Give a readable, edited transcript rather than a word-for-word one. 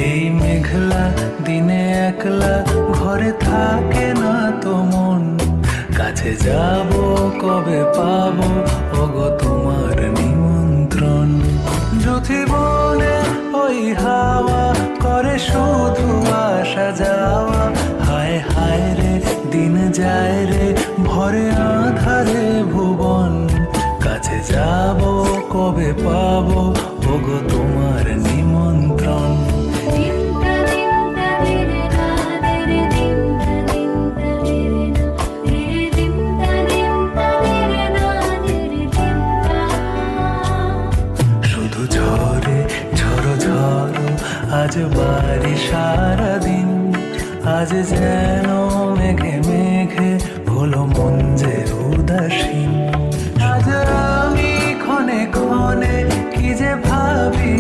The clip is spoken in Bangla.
এই মেঘলা দিনে একলা ঘরে থাকে না তো মন, কাছে যাব কবে পাবো ওগো তোমার নিমন্ত্রণ। যুথিবনে ওই হাওয়া করে শুধু আসা যাওয়া, হায় হায় রে দিন যায় রে ভরে আধারে ভুবন, কাছে যাব কবে পাবো ওগো তোমার নিমন্ত্রণ। শুধু ঝরে ঝড়ো ঝড়ো আজ বাড়ি সারাদিন, আজ যেন মেঘে মেঘে হলো মন যে উদাসীন। আজ আমি ক্ষণে ক্ষণে কি যে ভাবি